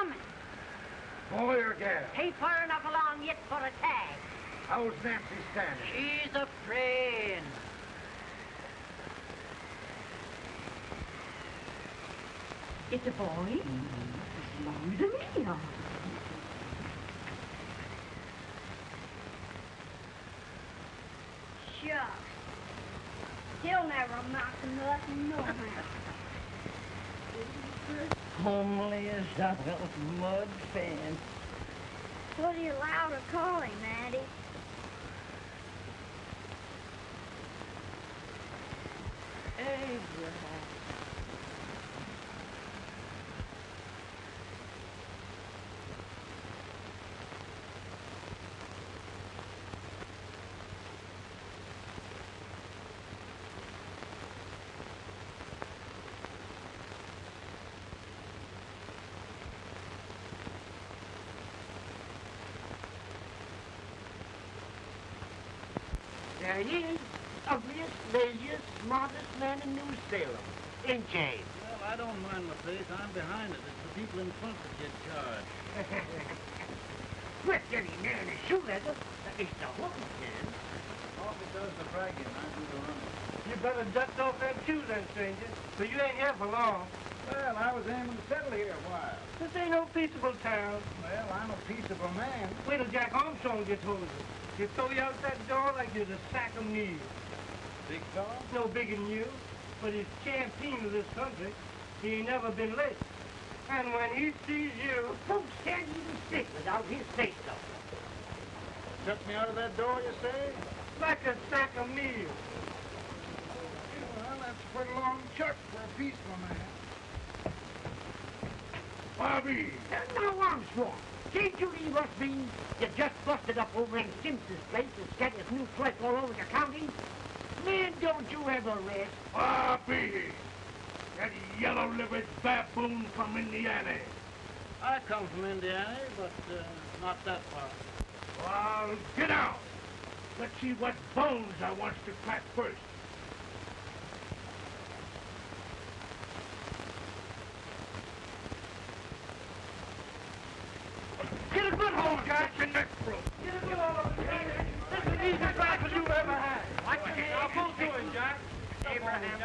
coming. Boy or gal? Ain't far enough along yet for a tag. How's Nancy standing? She's a friend. It's a boy. It's longer than me, now. Shucks. He'll never amount to nothing, no how. Homely as that little mud fan. What are you allowed to call him, Maddie? Abraham. There he is, ugliest, laziest, smartest man in New Salem. Ain't James? Well, I don't mind my face. I'm behind it. It's the people in front that get charged. Quit getting near in his shoe leather. It's the hooking can. All because the bragging. I do the running. You better dust off that shoe then, stranger, so you ain't here for long. Well, I was aiming to settle here a while. This ain't no peaceable town. Well, I'm a peaceable man. Wait till Jack Armstrong gets hold of you. He'll throw you out that door like you're a sack of meal. Big dog? No bigger than you, but he's champion of this country. He ain't never been late. And when he sees you... Folks can't even stick without his say-so. Took me out of that door, you say? Like a sack of meal. Well, that's a pretty long chuck for a peaceful man. Bobby! Now, Armstrong, can't you leave us be? You just busted up over in Simpson's place and scattered new flesh all over the county. Man, don't you ever rest. Bobby! That yellow-livered baboon from Indiana. I come from Indiana, but not that far. Well, get out. Let's see what bones I wants to crack first. Get a good hold, Jack. Your neck broke. Get a good hold of it. This is the easiest rifle you ever had. I'll pull to him, Jack. Abraham.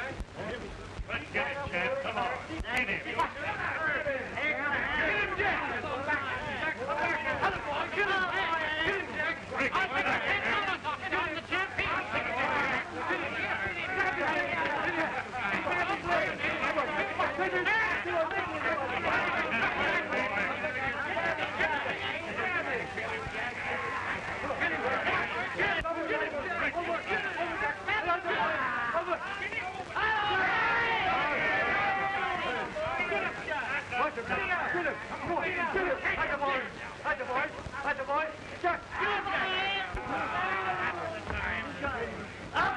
Let's get it, Chad. Come on. Get him. Get him, Jack. Jack, come back. Other boy, get him. Get him, Jack. I'll take it. Get on the champ.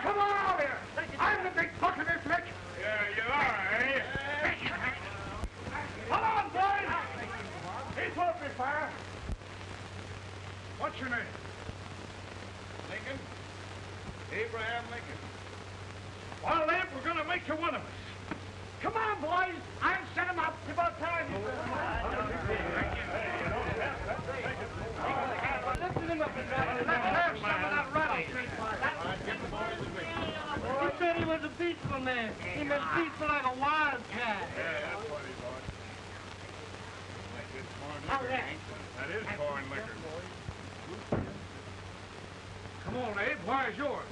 Come on over here. I'm the big buck of this lick. Yeah, you are, eh? Come on, boys. He's open fire. What's your name? Lincoln? Abraham Lincoln. Well, Lamp, we're going to make you one of us. Come on, boys. I'll set him up. It's about time. Lifting him up and drop him. Let's have some of that rattlesnake fire. He said he was a peaceful man. He was peaceful like a wildcat. Yeah, that's what he was. Like this corn liquor. That is corn liquor. Come on, Abe. Where's yours?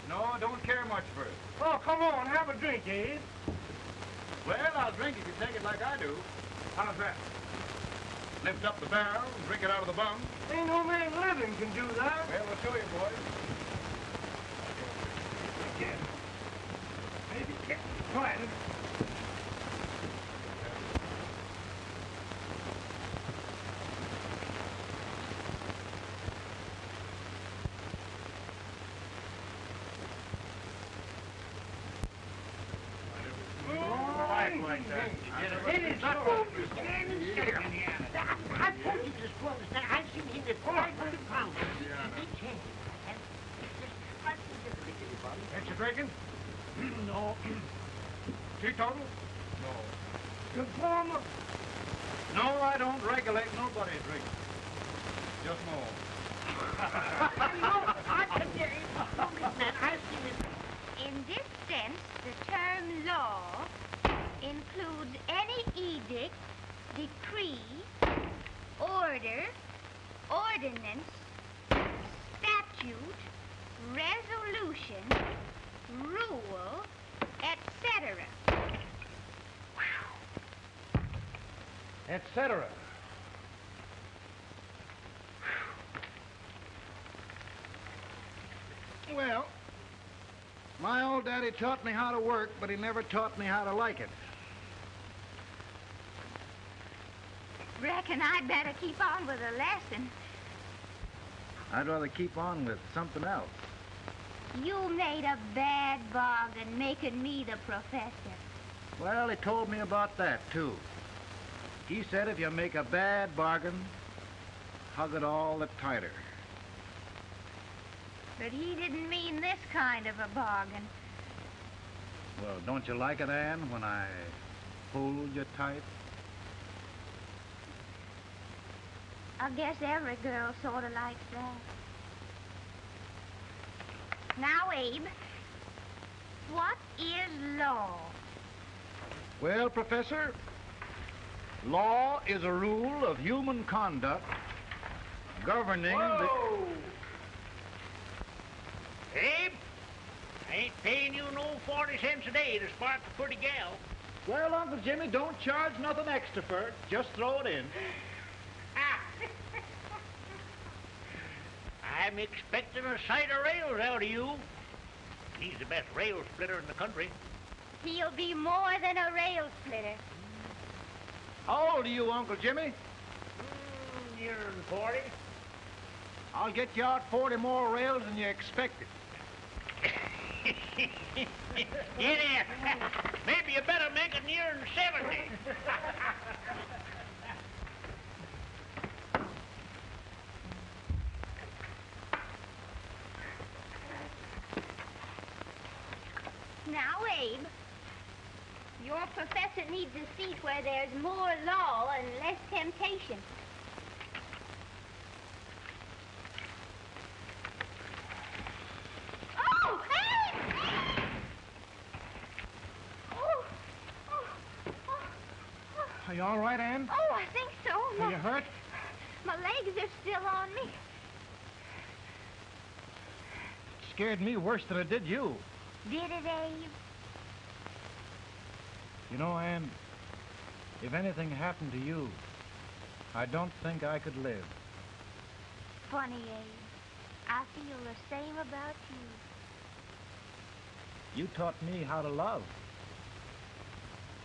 No, I don't care much for it. Oh, come on. Have a drink, Abe. Well, I'll drink if you take it like I do. How's that? Lift up the barrel and drink it out of the bung. Ain't no man living can do that. Well, we'll show you, boys. Again. Maybe can't be quiet. Like that. It is a fool to stand and stare. I told you this was that. I've seen him at 500 pounds. Big chance. Ain't you drinking? No. Teetotal? No. Conformer. No, I don't regulate nobody drinking. Just more. No, I can get it. No, Miss Man, I see it. In this sense, the term law includes any edict, decree, order, ordinance, statute, resolution, rule, etc. Etc. Well, my old daddy taught me how to work, but he never taught me how to like it. Reckon I'd better keep on with the lesson. I'd rather keep on with something else. You made a bad bargain making me the professor. Well, he told me about that, too. He said if you make a bad bargain, hug it all the tighter. But he didn't mean this kind of a bargain. Well, don't you like it, Anne, when I hold you tight? I guess every girl sort of likes that. Now, Abe, what is law? Well, Professor, law is a rule of human conduct governing Whoa! Abe, I ain't paying you no 40 cents a day to spark a pretty gal. Well, Uncle Jimmy, don't charge nothing extra for it. Just throw it in. I'm expecting a sight of rails out of you. He's the best rail splitter in the country. He'll be more than a rail splitter. How old are you, Uncle Jimmy? Nearer than 40. I'll get you out 40 more rails than you expected. Get in. Maybe you better make it nearer than 70. Now, Abe, your professor needs a seat where there's more law and less temptation. Oh, Abe! Oh, oh, oh, oh. Are you all right, Anne? Oh, I think so. Are you hurt? My legs are still on me. It scared me worse than it did you. Did it, Abe? You know, Anne, if anything happened to you, I don't think I could live. Funny, Abe. I feel the same about you. You taught me how to love.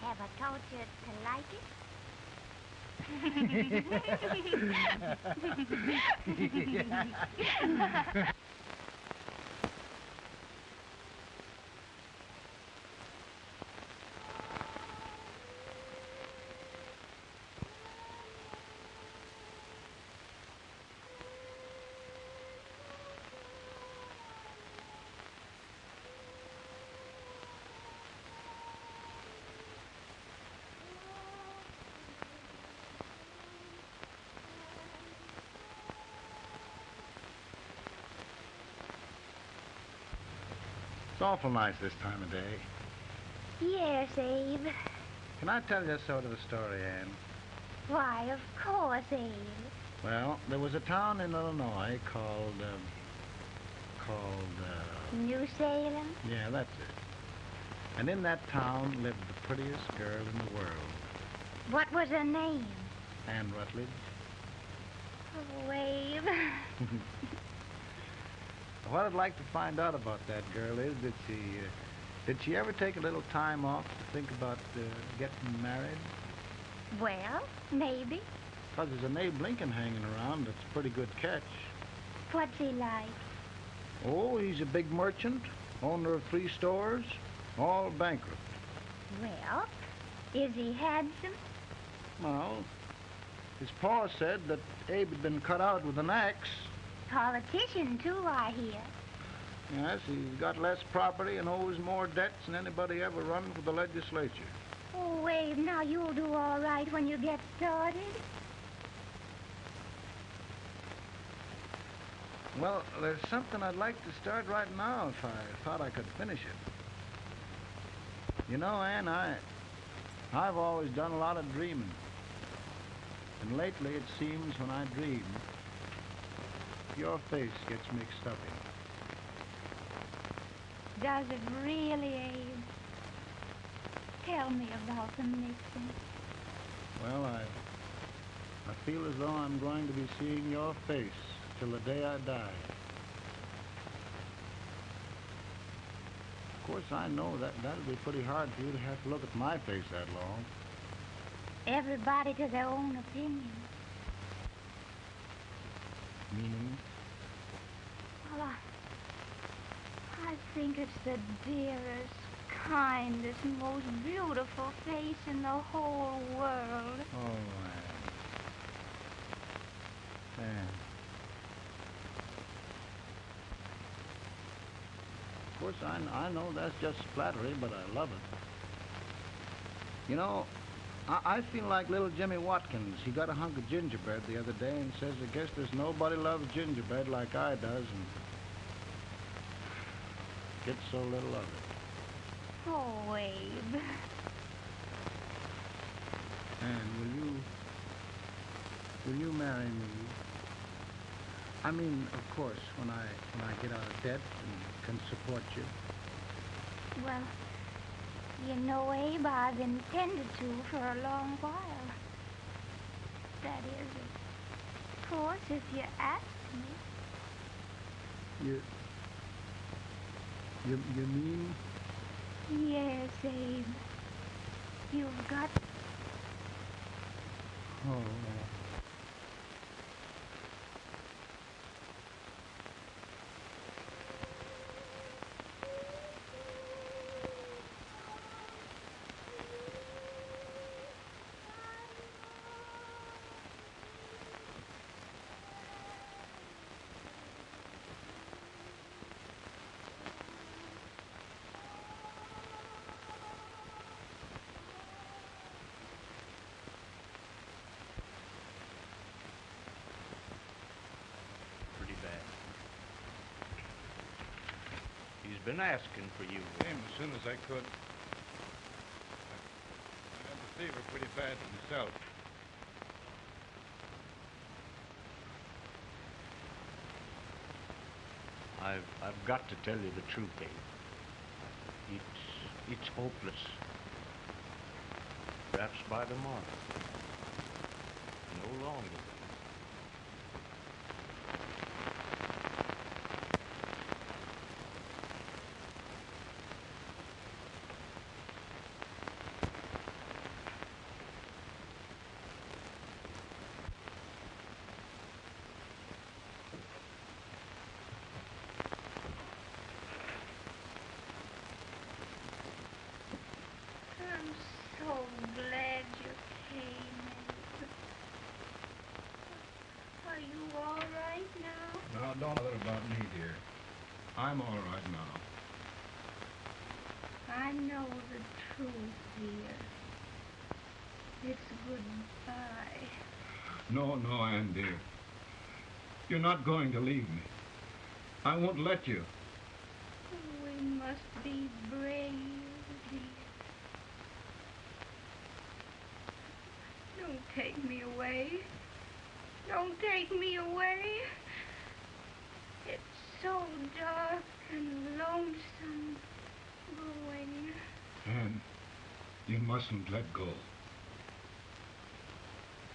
Have I taught you to like it? It's awful nice this time of day. Yes, Abe. Can I tell you sort of a story, Anne? Why, of course, Abe. Well, there was a town in Illinois called, New Salem? yeah, that's it. And in that town lived the prettiest girl in the world, What was her name? Anne Rutledge. Oh, Abe. What I'd like to find out about that girl is, did she ever take a little time off to think about getting married? Well, maybe. Because there's an Abe Lincoln hanging around that's a pretty good catch. What's he like? Oh, he's a big merchant, owner of 3 stores, all bankrupt. Well, is he handsome? Well, his pa said that Abe had been cut out with an axe. Politician, too, I hear. Yes, he's got less property and owes more debts than anybody ever run for the legislature. Oh, Abe, now you'll do all right when you get started. Well, there's something I'd like to start right now if I thought I could finish it. You know, Ann, I've always done a lot of dreaming. And lately it seems when I dream, your face gets mixed up in it. Does it really, Abe? Tell me about the mixing. Well, I feel as though I'm going to be seeing your face till the day I die. Of course, I know that'll be pretty hard for you to have to look at my face that long. Everybody to their own opinion. Meaning? Well, I think it's the dearest, kindest, most beautiful face in the whole world. Oh, Ann. Of course, I know that's just flattery, but I love it. You know, I feel like little Jimmy Watkins. He got a hunk of gingerbread the other day and says, I guess there's nobody loves gingerbread like I does, and gets so little of it. Oh, Abe. And will you marry me? I mean, of course, when I get out of debt and can support you. Well, you know, Abe, I've intended to for a long while. That is, of course, if you ask me. You mean? Yes, Abe. You've got... Oh, He's been asking for you. Came as soon as I could. I had the fever pretty bad myself. I've got to tell you the truth, Abe. It's hopeless. Perhaps by tomorrow. No longer. I'm so glad you came, Abe. Are you all right now? Now, don't bother about me, dear. I'm all right now. I know the truth, dear. It's goodbye. No, Ann, dear. You're not going to leave me. I won't let you. We must be brave, dear. Don't take me away. Don't take me away. It's so dark and lonesome going. Ann, you mustn't let go.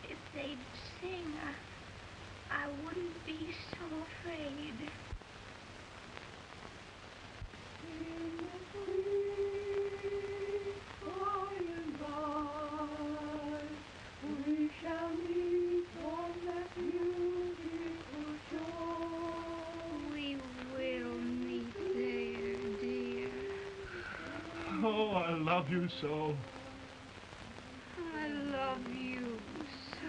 If they'd sing, I wouldn't be so afraid. We will meet there, dear. Oh, I love you so. I love you so.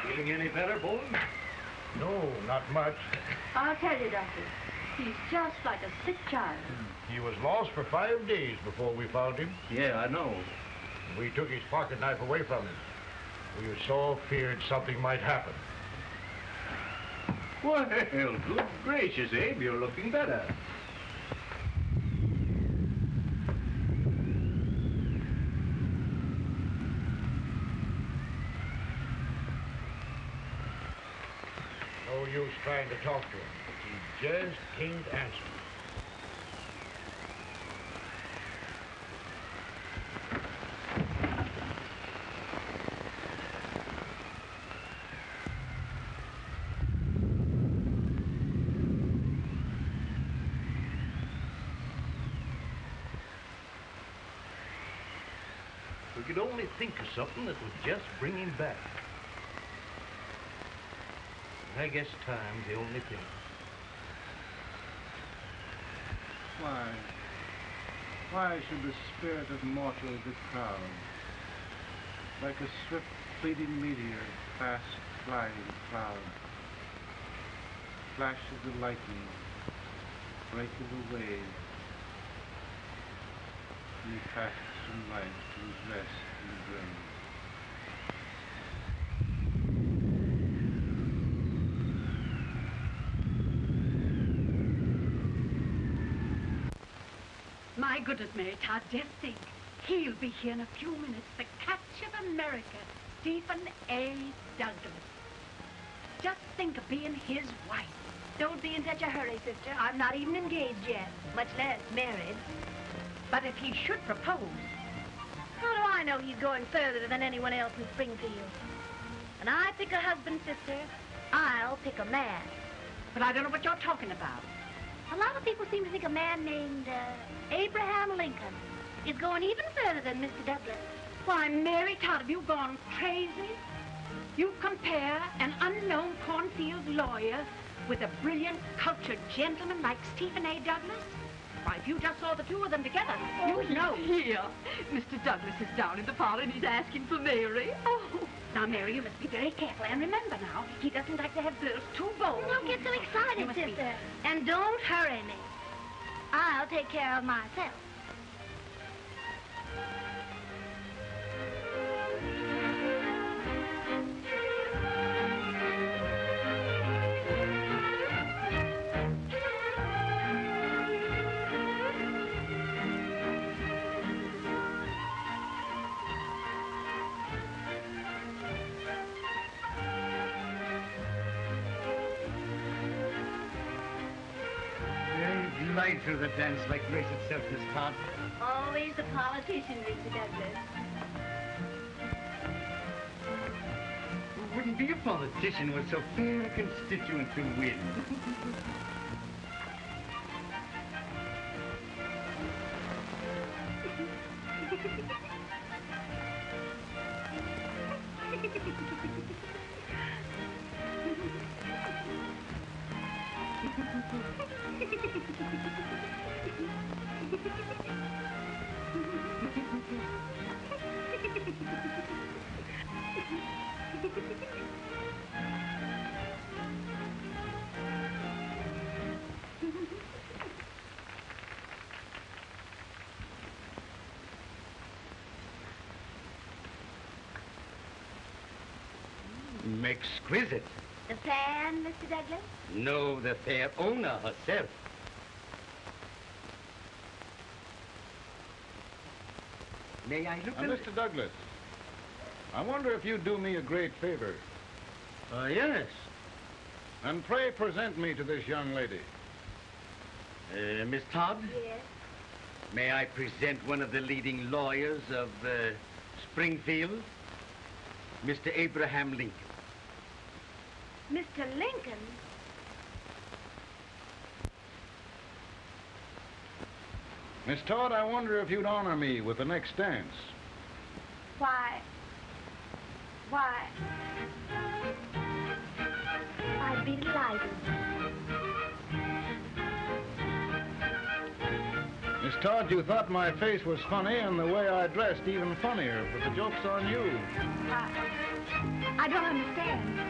Feeling any better, boy? No, not much. I'll tell you, Doctor. He's just like a sick child. He was lost for 5 days before we found him. Yeah, I know. We took his pocket knife away from him. We were so feared something might happen. Well, good gracious, Abe, you're looking better. No use trying to talk to him. He just can't answer. We could only think of something that would just bring him back. I guess time's the only thing. Why should the spirit of mortal be proud? Like a swift fleeting meteor, fast flying cloud. Flash of the lightning, break of the wave. He passes from life to his rest in the grave. My goodness, Mary Todd, just think. He'll be here in a few minutes. The catch of America, Stephen A. Douglas. Just think of being his wife. Don't be in such a hurry, sister. I'm not even engaged yet, much less married. But if he should propose, How do I know he's going further than anyone else in Springfield? When I pick a husband, sister, I'll pick a man. but I don't know what you're talking about. A lot of people seem to think a man named Abraham Lincoln is going even further than Mr. Douglas. Why, Mary Todd, have you gone crazy? You compare an unknown cornfield lawyer with a brilliant, cultured gentleman like Stephen A. Douglas? Why, if you just saw the two of them together, you'd know. Here, Mr. Douglas is down in the parlor and he's asking for Mary. Oh. Now, Mary, you must be very careful. And remember now, he doesn't like to have girls too bold. Don't get so You excited, must be- sister. And don't hurry me. I'll take care of myself. Glide through the dance like grace itself, Miss Todd. Always the politician, Mr. Douglas. Wouldn't be a politician with so fair a constituent to win. Exquisite. The fan, Mr. Douglas? No, the fair owner herself. May I look Mr. Douglas, I wonder if you'd do me a great favor. Yes. And pray present me to this young lady. Miss Todd? Yes. May I present one of the leading lawyers of Springfield, Mr. Abraham Lincoln. Mr. Lincoln? Miss Todd, I wonder if you'd honor me with the next dance. Why, I'd be delighted. Miss Todd, you thought my face was funny and the way I dressed even funnier, but the joke's on you. I don't understand.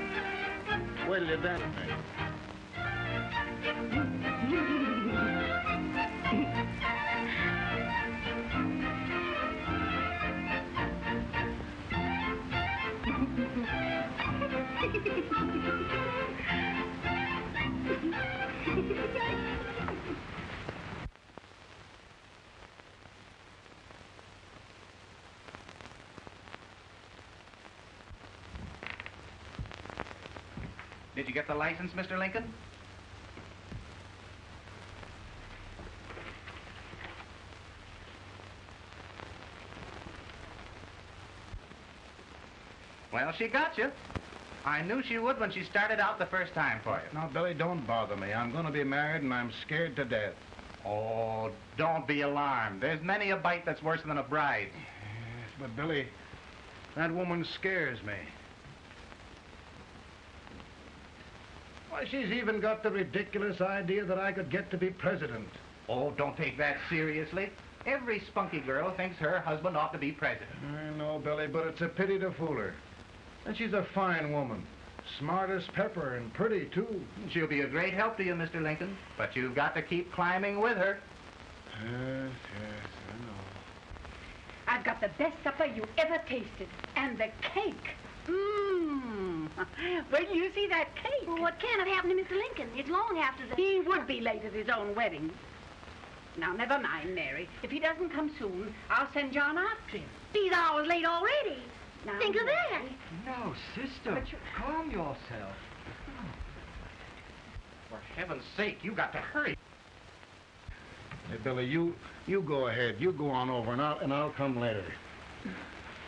Wait till you dance with me. Did you get the license, Mr. Lincoln? Well, she got you. I knew she would when she started out the first time for you. Now, Billy, don't bother me. I'm going to be married and I'm scared to death. Oh, don't be alarmed. There's many a bite that's worse than a bride. Yes, but Billy, that woman scares me. Why, she's even got the ridiculous idea that I could get to be president. Oh, don't take that seriously. Every spunky girl thinks her husband ought to be president. I know, Billy, but it's a pity to fool her. And she's a fine woman. Smart as pepper and pretty, too. She'll be a great help to you, Mr. Lincoln. But you've got to keep climbing with her. Yes, I know. I've got the best supper you ever tasted. And the cake. Mmm. Well, you see that cake? Well, what can have happened to Mr. Lincoln? It's long after the... He would be late at his own wedding. Now, never mind, Mary. If he doesn't come soon, I'll send John after him. He's hours late already. Now, Think of that. No, sister. Calm yourself. For heaven's sake, you got to hurry. Hey, Billy, you go ahead. You go on over, and I'll come later.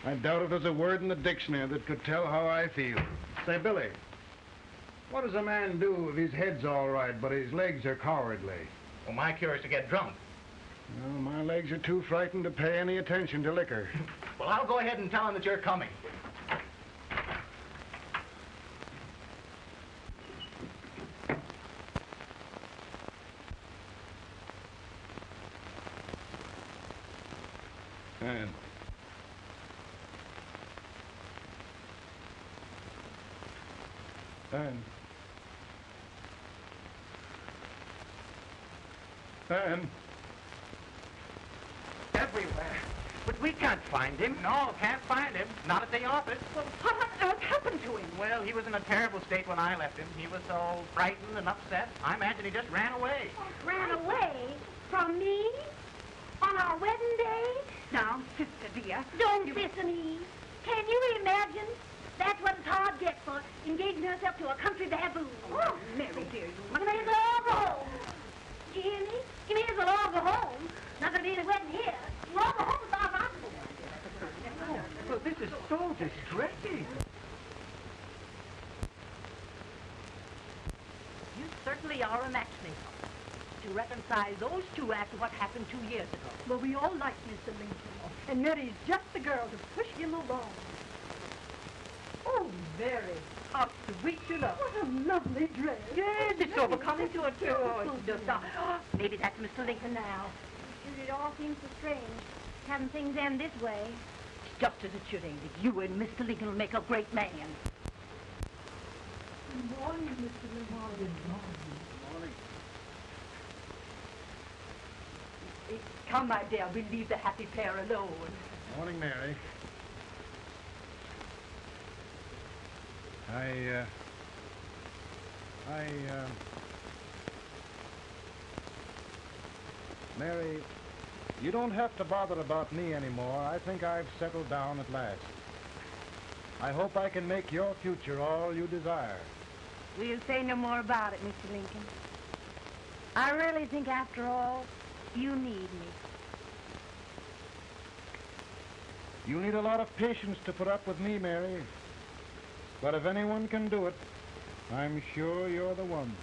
I doubt if there's a word in the dictionary that could tell how I feel. Say, Billy, what does a man do if his head's all right, but his legs are cowardly? Well, my cure is to get drunk. Well, my legs are too frightened to pay any attention to liquor. Well, I'll go ahead and tell him that you're coming. And Everywhere. But we can't find him. No, can't find him. Not at the office. Well, what on earth happened to him? Well, he was in a terrible state when I left him. He was so frightened and upset. I imagine he just ran away. Ran away from me? On our wedding day? Now, sister dear. Don't listen, Eve. Can you imagine? That's what Todd gets for engaging herself to a country baboon. Oh, Mary dear, you You may as well all go home. You hear me? You may as well all go home. Not gonna be any wedding here. You all go home as far as I'm concerned. Well, this is so distressing. You certainly are a matchmaker. To reconcile those two after what happened 2 years ago. Well, we all like Mr. Lincoln. And Mary's just the girl to push him along. Oh, Mary, how sweet you look. What a lovely dress. Yes, it's so becoming to her, too. Oh, it's just Maybe that's Mr. Lincoln now. It all seems so strange, having things end this way. It's just as it should end. You and Mr. Lincoln will make a great man. Good morning, Mr. Lincoln. Good morning. Come, my dear, we'll leave the happy pair alone. Morning, Mary. Mary, you don't have to bother about me anymore. I think I've settled down at last. I hope I can make your future all you desire. We'll say no more about it, Mr. Lincoln. I really think, after all, you need me. You need a lot of patience to put up with me, Mary. But if anyone can do it, I'm sure you're the one.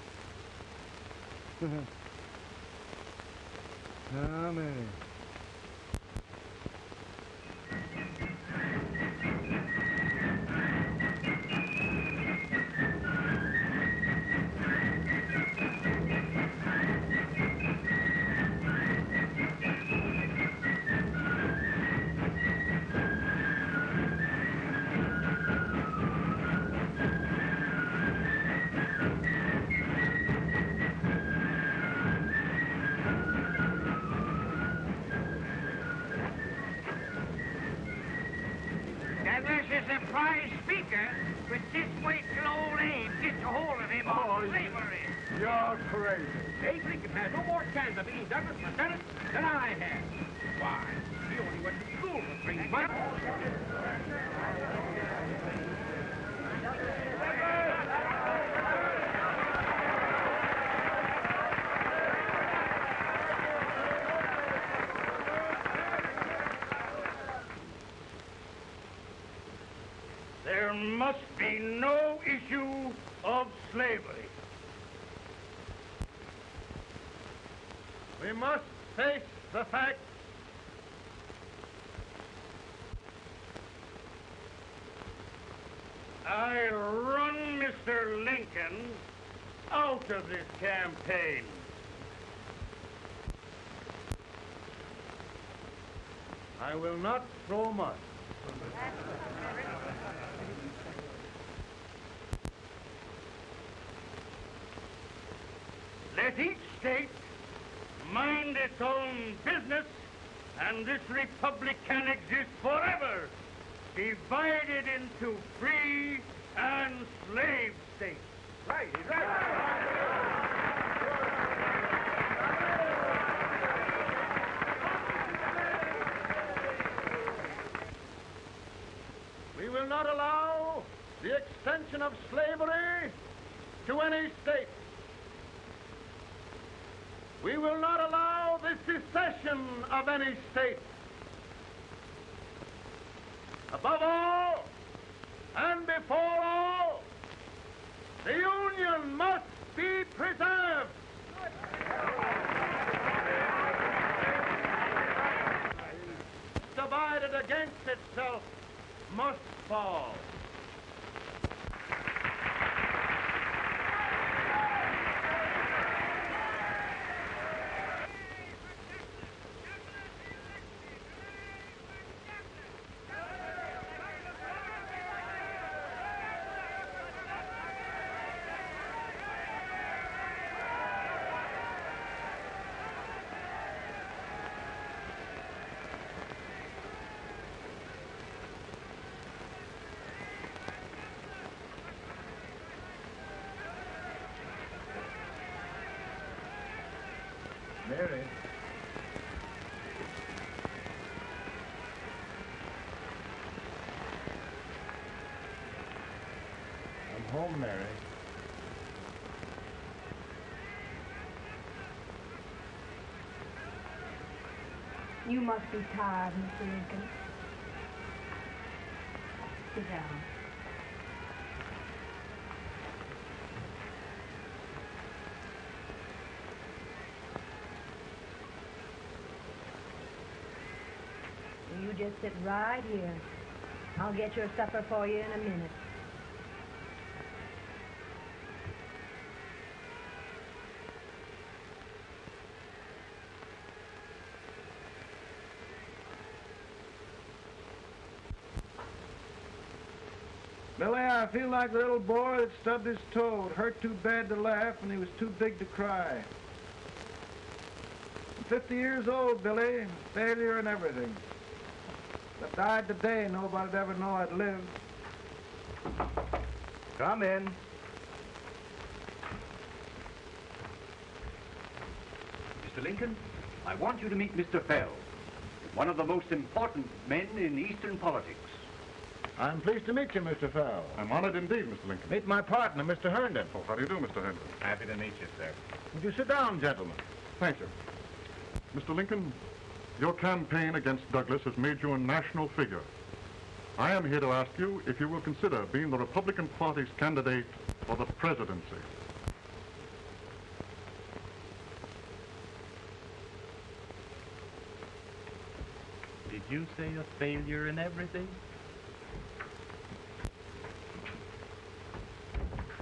Now, Mary. Douglas is a prize speaker, but just wait till old Abe gets a hold of him on slavery. You're crazy. Abe Lincoln has no more chance of being Douglas for Senate than I have. Why? He only went to school for 3 months. There must be no issue of slavery. We must face the fact I run Mr. Lincoln out of this campaign. I will not throw mud. Let each state mind its own business, and this republic can exist forever, divided into free and slave states. Right, he's right. We will not allow the extension of slavery to any state. We will not allow the secession of any state. Above all, and before all, the Union must be preserved. Divided against itself must fall. Mary. I'm home, Mary. You must be tired, Mr. Lincoln. Sit down. You just sit right here. I'll get your supper for you in a minute. Billy, I feel like the little boy that stubbed his toe. It hurt too bad to laugh and he was too big to cry. I'm 50 years old, Billy. Failure and everything. If I died today, nobody'd ever know I'd lived. Come in. Mr. Lincoln, I want you to meet Mr. Fell, one of the most important men in Eastern politics. I'm pleased to meet you, Mr. Fell. I'm honored indeed, Mr. Lincoln. Meet my partner, Mr. Herndon. Oh, how do you do, Mr. Henry? Happy to meet you, sir. Would you sit down, gentlemen? Thank you. Mr. Lincoln, your campaign against Douglas has made you a national figure. I am here to ask you if you will consider being the Republican Party's candidate for the presidency. Did you say a failure in everything?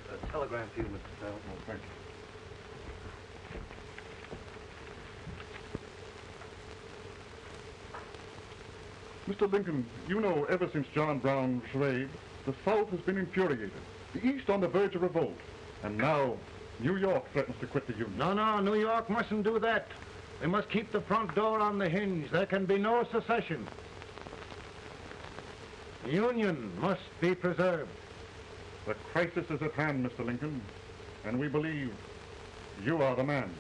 A telegram for you, Mr. Fell. Oh, thank you. Mr. Lincoln, you know ever since John Brown slaved, the South has been infuriated. The East on the verge of revolt. And now, New York threatens to quit the Union. No, New York mustn't do that. They must keep the front door on the hinge. There can be no secession. The Union must be preserved. The crisis is at hand, Mr. Lincoln, and we believe you are the man.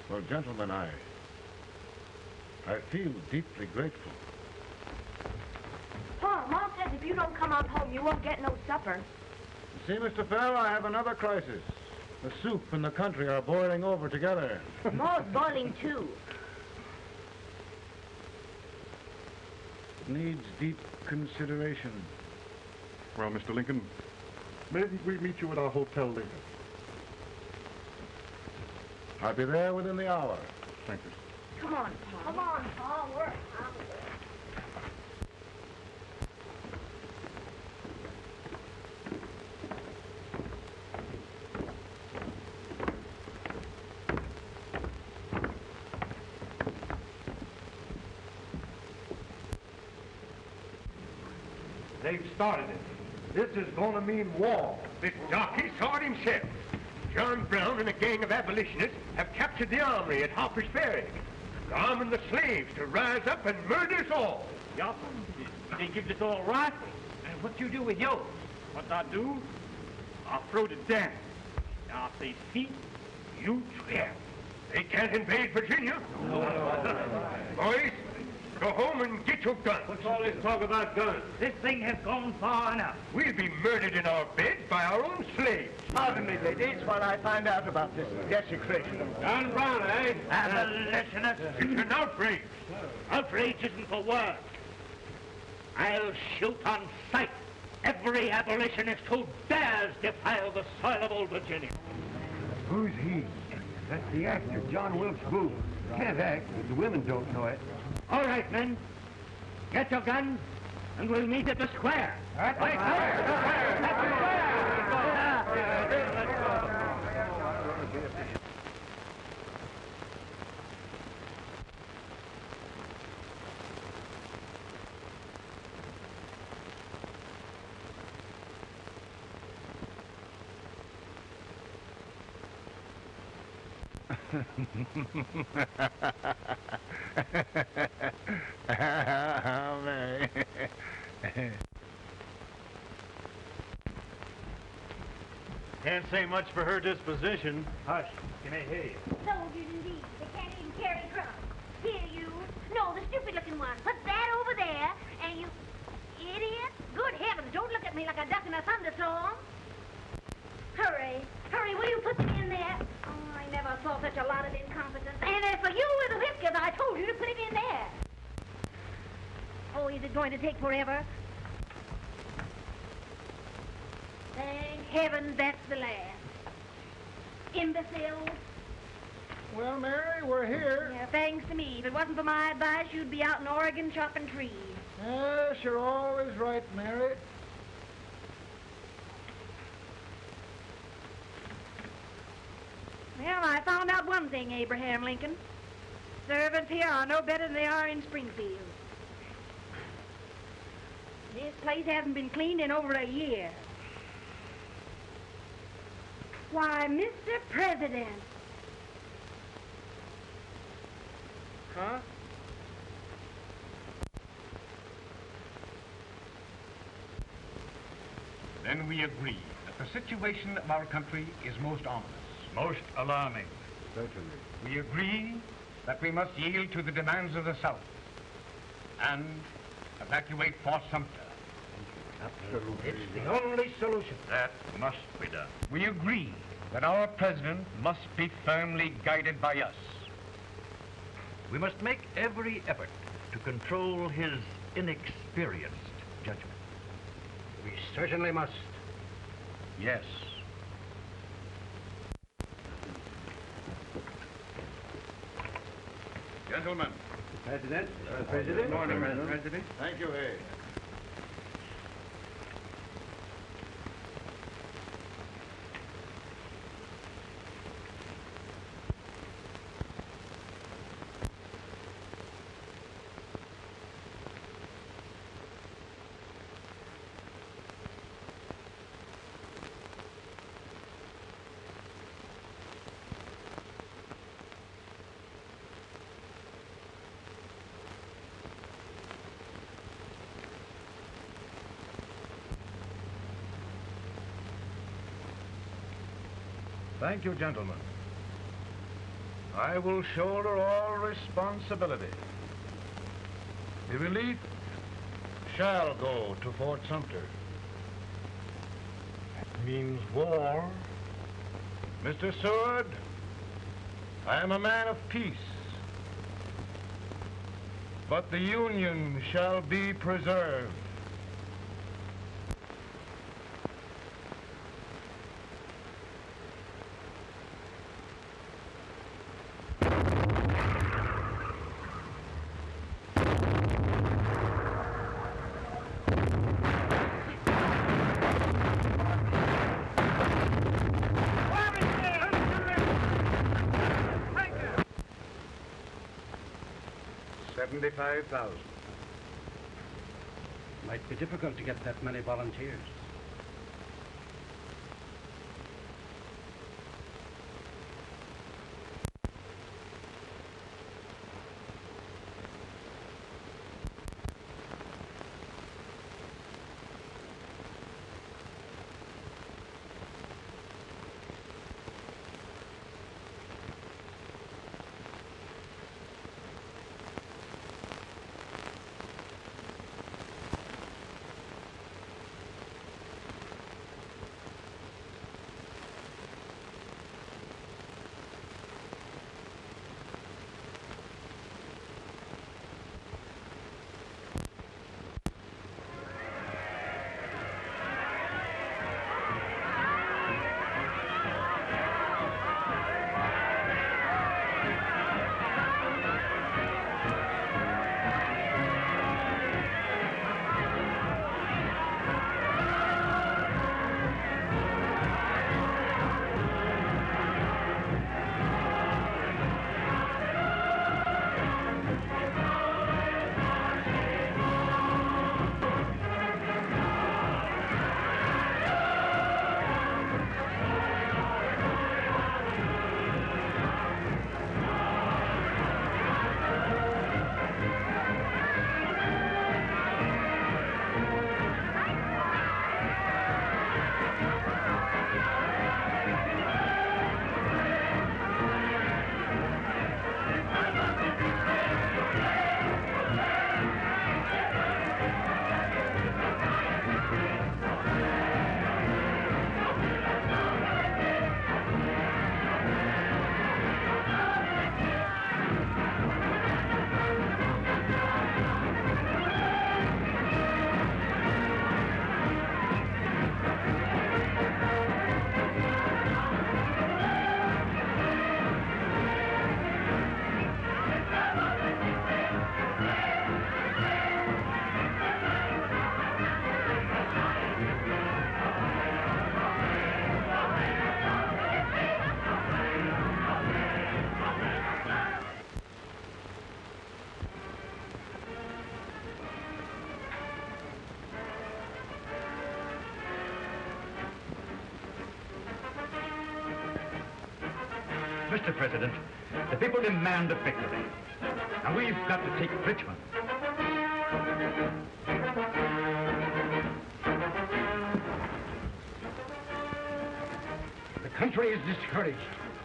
Well, gentlemen, I feel deeply grateful. Pa, Mom says if you don't come out home, you won't get no supper. You see, Mr. Fell, I have another crisis. The soup and the country are boiling over together. Ma's boiling, too. It needs deep consideration. Well, Mr. Lincoln, maybe we meet you at our hotel later. I'll be there within the hour. Thank you. Come on, Pa. Come on, Pa. We're out. They've started it. This is going to mean war. The darky saw it himself. John Brown and a gang of abolitionists have captured the armory at Harper's Ferry. They're arming the slaves to rise up and murder us all. Yup. They give us all rifles. And what you do with yours? What I do? I throw the down. Now, if they see, you trip. They can't invade Virginia. Boys, go home and get your guns. What's all this talk about guns? This thing has gone far enough. We'll be murdered in our bed by our own slaves. Pardon me, ladies, while I find out about this desecration. John Brown, eh? Abolitionists. It's an outrage. Outrage isn't the word. I'll shoot on sight every abolitionist who dares defile the soil of old Virginia. Who's he? That's the actor, John Wilkes Booth. Can't act, but the women don't know it. All right, men. Get your guns, and we'll meet at the square. At the square. Mary. Can't say much for her disposition. Hush, you may hear you. Soldiers indeed. They can't even carry crumbs. Here, you. No, the stupid-looking one. Put that over there, and you... Idiot. Good heavens, don't look at me like a duck in a thunderstorm. Hurry. Hurry, will you put them in there? Oh, I never saw such a lot of incompetence. And as for you with the whiskers, I told you to put it in there. Oh, is it going to take forever? Thank heaven that's the last. Imbecile. Well, Mary, we're here. Yeah, thanks to me. If it wasn't for my advice, you'd be out in Oregon chopping trees. Yes, you're always right, Mary. Well, I found out one thing, Abraham Lincoln. Servants here are no better than they are in Springfield. This place hasn't been cleaned in over a year. Why, Mr. President. Huh? Then we agree that the situation of our country is most ominous. Most alarming. Certainly. We agree that we must yield to the demands of the South and evacuate Fort Sumter. Absolutely. It's the only solution. That must be done. We agree that our president must be firmly guided by us. We must make every effort to control his inexperienced judgment. We certainly must. Yes. Gentlemen. President. Good morning, President. Thank you, Hay. Thank you, gentlemen. I will shoulder all responsibility. The relief shall go to Fort Sumter. That means war. Mr. Seward, I am a man of peace. But the Union shall be preserved. $75,000. Might be difficult to get that many volunteers. Mr. President, the people demand a victory. And we've got to take Richmond. The country is discouraged.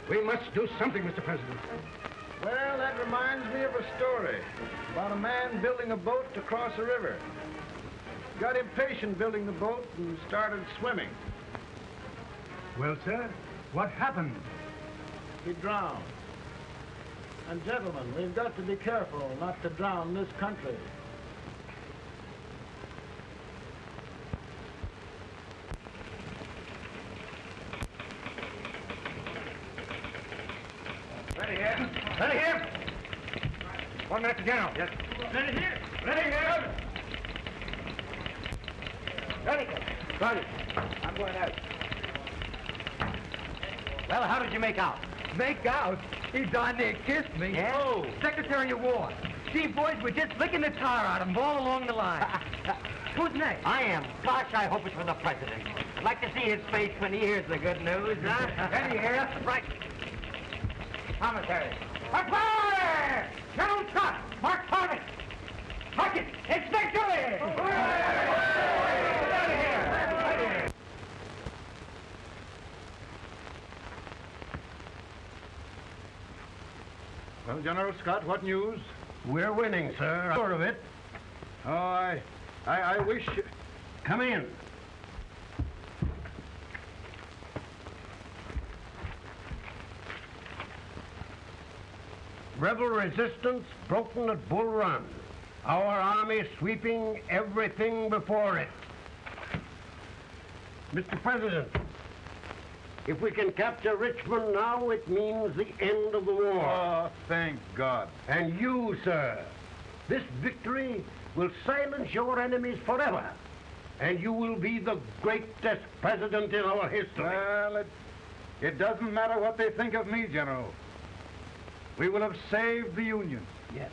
We must do something, Mr. President. Well, that reminds me of a story about a man building a boat to cross a river. Got impatient building the boat and started swimming. Well, sir, what happened? He drowned. And gentlemen, we've got to be careful not to drown this country. Ready here. Ready here. 1 minute to General. Yes. Ready here. Ready here. Ready. Ready. I'm going out. Well, how did you make out? Make out? He darn near kissed me. Yeah? Oh, Secretary of War. See, boys, we're just licking the tar out of him all along the line. Who's next? I am. Gosh, I hope it's for the president. I'd like to see his face when he hears the good news, huh? Ready here. Right. Commissary. Fire! General Scott! Mark target! Mark it! It's victory! Out of here! Well, General Scott, what news? We're winning, sir. I'm sure of it. Oh, I wish... Come in. Rebel resistance broken at Bull Run. Our army sweeping everything before it. Mr. President, if we can capture Richmond now, it means the end of the war. Oh, thank God. And you, sir, this victory will silence your enemies forever. And you will be the greatest president in our history. Well, it doesn't matter what they think of me, General. We will have saved the Union. Yes.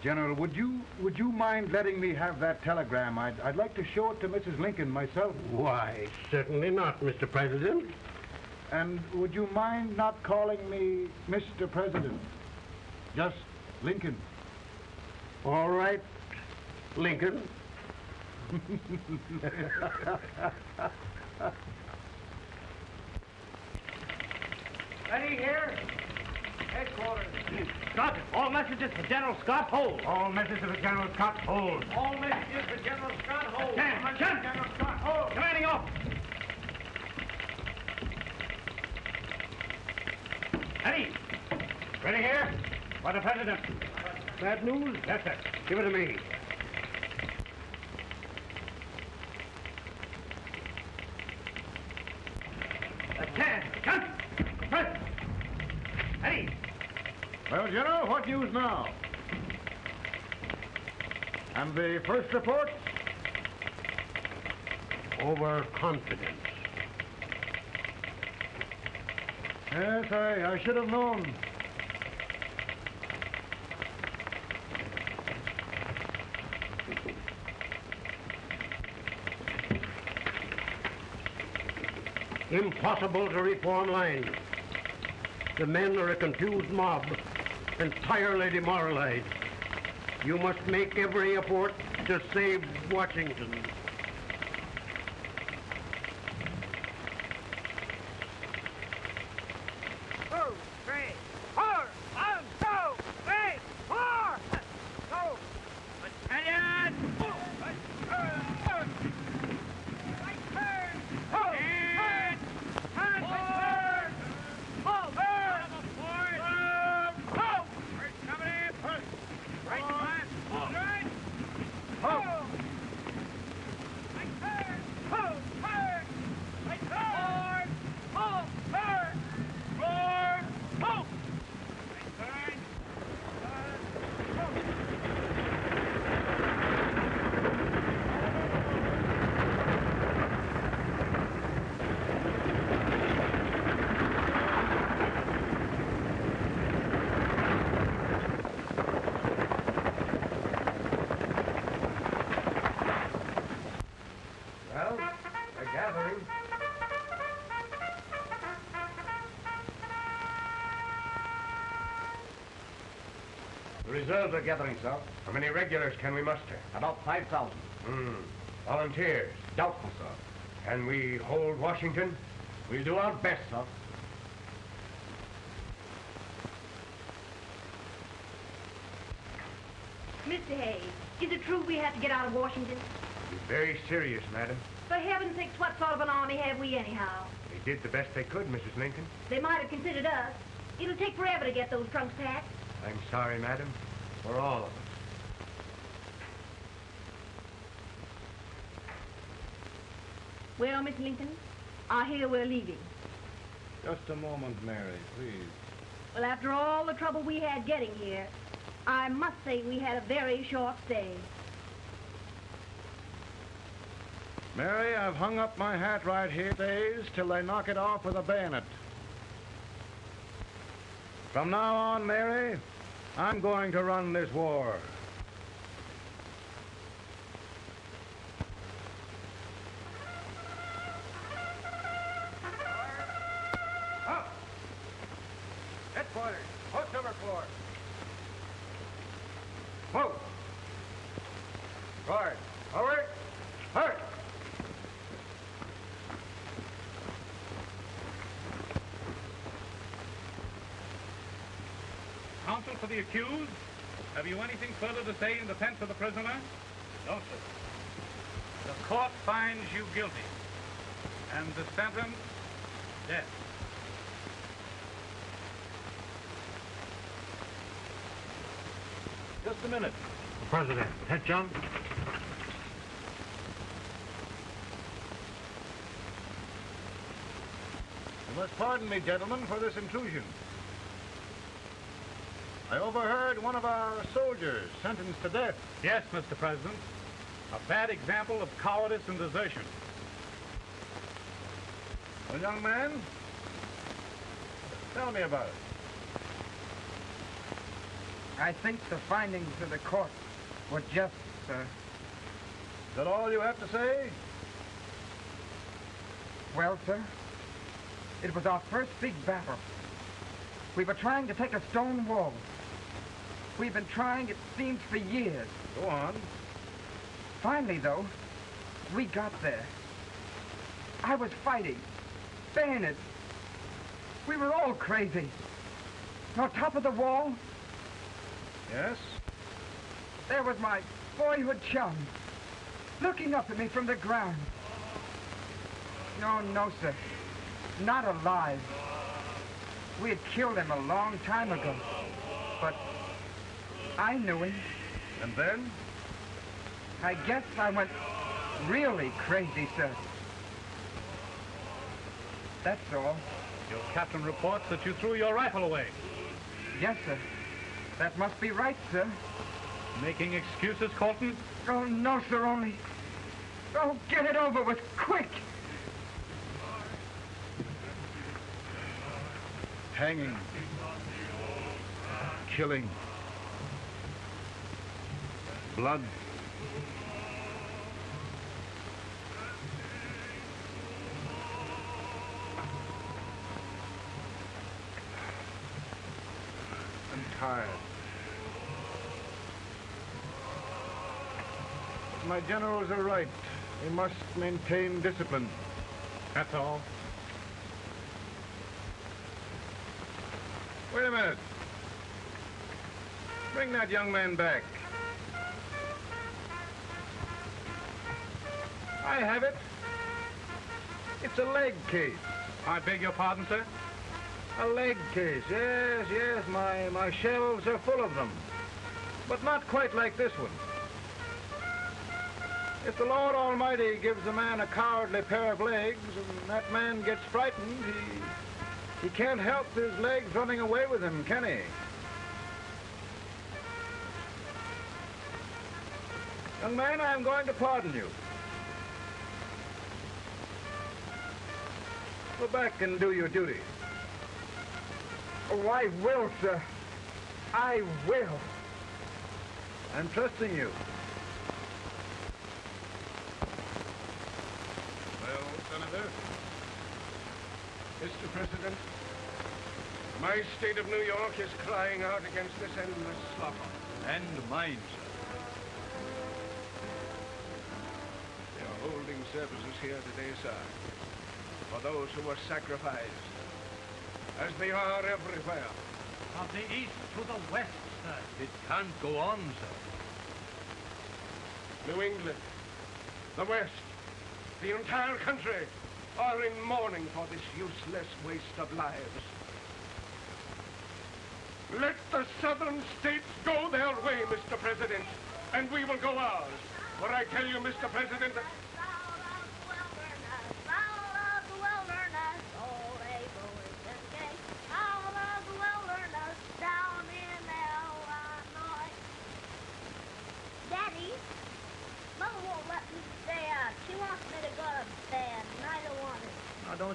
General, would you mind letting me have that telegram? I'd like to show it to Mrs. Lincoln myself. Why, certainly not, Mr. President. And would you mind not calling me Mr. President? Just Lincoln. All right, Lincoln. Ready here. Headquarters. Scott, all messages for General Scott, hold. All messages of General Scott, hold. All messages for General Scott, hold. General Scott, hold. Commanding officer. Ready. Ready here? For the president. Bad news? Yes, sir. Give it to me. Attention. President. Ready. Well, General, what news now? And the first report? Overconfidence. Yes, I should have known. Impossible to reform lines. The men are a confused mob, entirely demoralized. You must make every effort to save Washington. Well, they're gathering. The reserves are gathering, sir. How many regulars can we muster? About 5,000. Volunteers? Doubtful, sir. Can we hold Washington? We'll do our best, sir. Mr. Hayes, is it true we have to get out of Washington? Be very serious, madam. For heaven's sakes, what sort of an army have we anyhow? They did the best they could, Mrs. Lincoln. They might have considered us. It'll take forever to get those trunks packed. I'm sorry, madam, for all of us. Well, Miss Lincoln, I hear we're leaving. Just a moment, Mary, please. Well, after all the trouble we had getting here, I must say we had a very short stay. Mary, I've hung up my hat right here days till they knock it off with a bayonet. From now on, Mary, I'm going to run this war. Up! Headquarters, post number 4. Move! Guard, forward, hurry! Counsel for the accused, have you anything further to say in defense of the prisoner? No, sir. The court finds you guilty, and the sentence, death. Just a minute. President, head jump. You must pardon me, gentlemen, for this intrusion. I overheard one of our soldiers sentenced to death. Yes, Mr. President. A bad example of cowardice and desertion. Well, young man, tell me about it. I think the findings of the court were just, sir. Is that all you have to say? Well, sir, it was our first big battle. We were trying to take a stone wall. We've been trying, it seems, for years. Go on. Finally, though, we got there. I was fighting, bayonets. We were all crazy. On top of the wall, Yes? there was my boyhood chum, looking up at me from the ground. No, sir. Not alive. We had killed him a long time ago. But I knew him. And then? I guess I went really crazy, sir. That's all. Your captain reports that you threw your rifle away. Yes, sir. That must be right, sir. Making excuses, Colton? Oh, no, sir, only... Oh, get it over with, quick! Hanging. Killing. Blood. I'm tired. My generals are right. We must maintain discipline. That's all. Wait a minute. Bring that young man back. I have it. It's a leg case. I beg your pardon, sir? A leg case, yes. My shelves are full of them. But not quite like this one. If the Lord Almighty gives a man a cowardly pair of legs and that man gets frightened, he can't help his legs running away with him, can he? Young man, I'm going to pardon you. Go back and do your duty. Oh, I will, sir. I will. I'm trusting you. Well, Senator, Mr. President, my state of New York is crying out against this endless slaughter. And mine, sir. They are holding services here today, sir, for those who were sacrificed, as they are everywhere. From the east to the west, sir. It can't go on, sir. New England, the West, the entire country are in mourning for this useless waste of lives. Let the southern states go their way, Mr. President, and we will go ours. For I tell you, Mr. President, All of the wilderness, all they go is escape. All of the wilderness.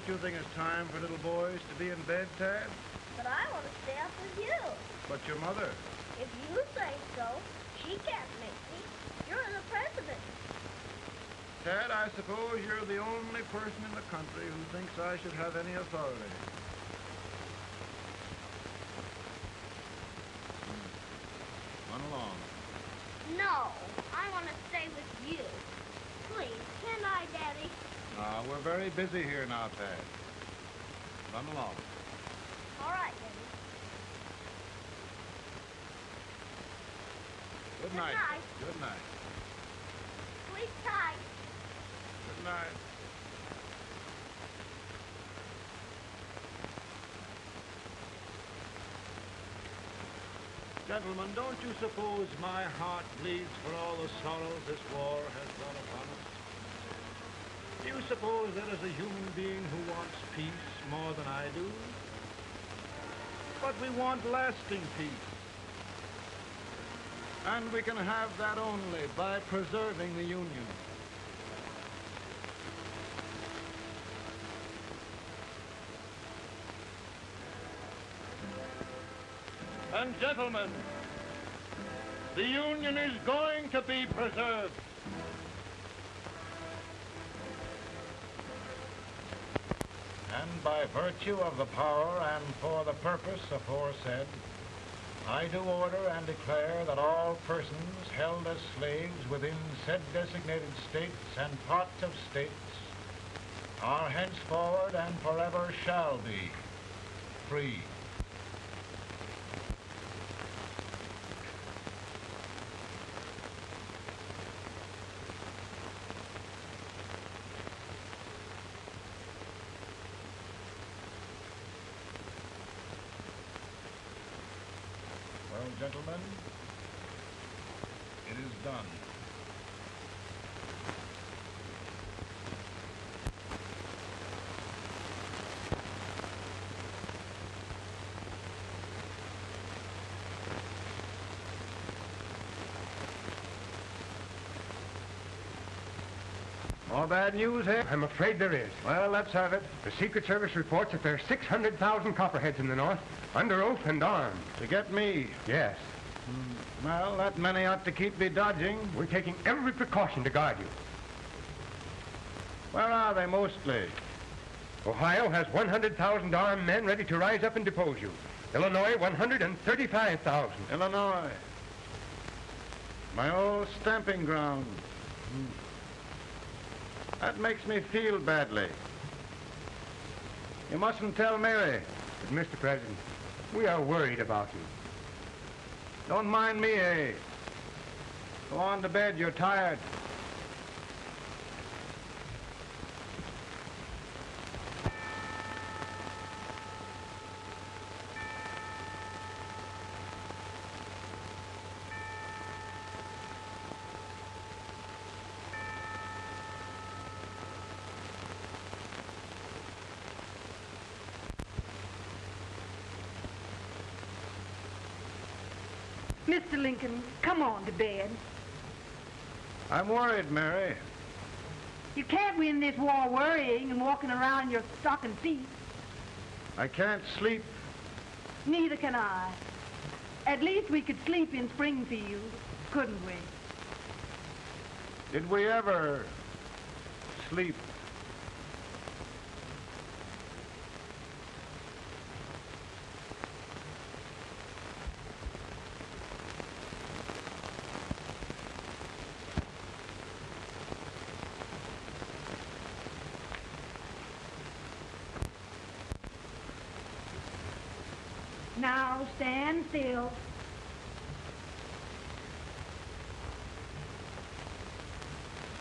you think it's time for little boys to be in bed, Tad? But I want to stay up with you. But your mother. If you say so, she can't make me. You're the president. Tad, I suppose you're the only person in the country who thinks I should have any authority. Run along. No, I want to stay with you. Please, can I, Daddy? We're very busy here now, Tad. Run along. All right, Daddy. Good night. night. Good night. Sleep tight. Good night. Gentlemen, don't you suppose my heart bleeds for all the sorrows this war has brought upon us? Do you suppose there is a human being who wants peace more than I do? But we want lasting peace. And we can have that only by preserving the Union. And gentlemen, the Union is going to be preserved. And by virtue of the power and for the purpose aforesaid, I do order and declare that all persons held as slaves within said designated states and parts of states are henceforward and forever shall be free. Well, gentlemen, it is done. More bad news here? I'm afraid there is. Well, let's have it. The Secret Service reports that there are 600,000 copperheads in the north, under oath and armed. To get me? Yes. Well, that many ought to keep me dodging. We're taking every precaution to guard you. Where are they mostly? Ohio has 100,000 armed men ready to rise up and depose you. Illinois, 135,000. Illinois. My old stamping ground. That makes me feel badly. You mustn't tell Mary. But, Mr. President, we are worried about you. Don't mind me, eh? Go on to bed. You're tired. Mr. Lincoln, come on to bed. I'm worried, Mary. You can't win this war worrying and walking around in your stocking feet. I can't sleep. Neither can I. At least we could sleep in Springfield, couldn't we? Did we ever sleep? Now stand still.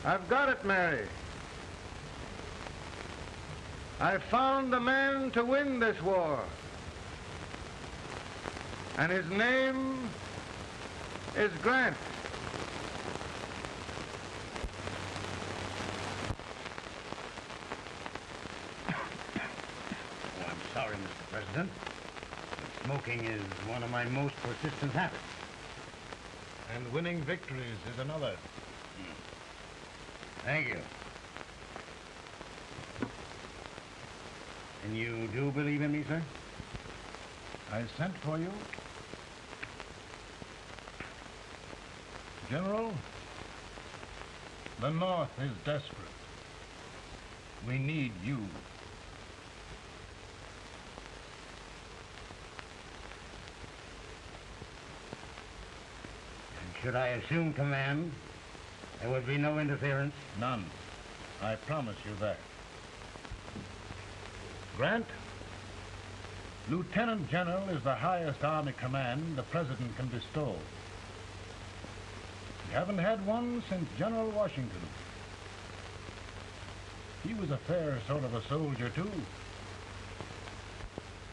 I've got it, Mary. I've found the man to win this war. And his name is Grant. Oh, I'm sorry, Mr. President. Smoking is one of my most persistent habits. And winning victories is another. Thank you. And you do believe in me, sir? I sent for you. General, the North is desperate. We need you. And should I assume command, there would be no interference? None. I promise you that. Grant, Lieutenant General is the highest army command the President can bestow. We haven't had one since General Washington. He was a fair sort of a soldier, too.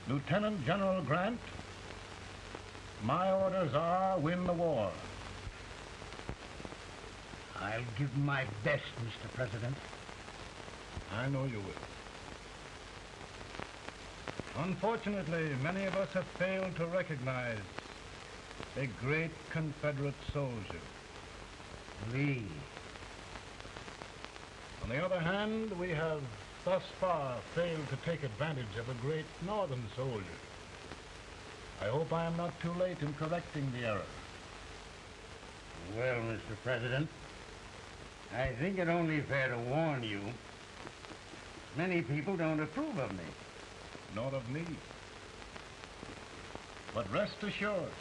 Lieutenant General Grant, my orders are win the war. I'll give my best, Mr. President. I know you will. Unfortunately, many of us have failed to recognize a great Confederate soldier, Lee. On the other hand, we have thus far failed to take advantage of a great Northern soldier. I hope I am not too late in correcting the error. Well, Mr. President, I think it only fair to warn you. Many people don't approve of me. Nor of me. But rest assured,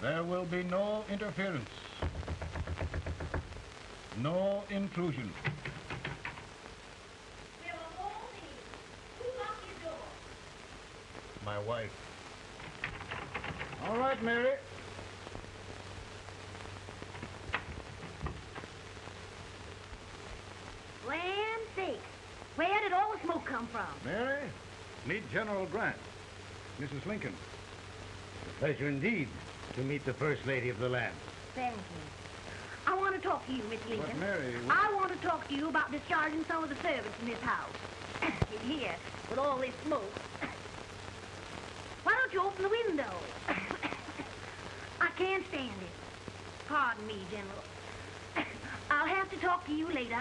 there will be no interference. No intrusion. We have a whole meeting. Who locked your door? My wife. All right, Mary. Land sakes. Where did all the smoke come from? Mary, meet General Grant. Mrs. Lincoln. A pleasure indeed to meet the First Lady of the land. Thank you. I want to talk to you, Miss Lincoln. But, Mary... I want to talk to you about discharging some of the servants in this house. In here, with all this smoke. Why don't you open the window? I can't stand it. Pardon me, General. I'll have to talk to you later.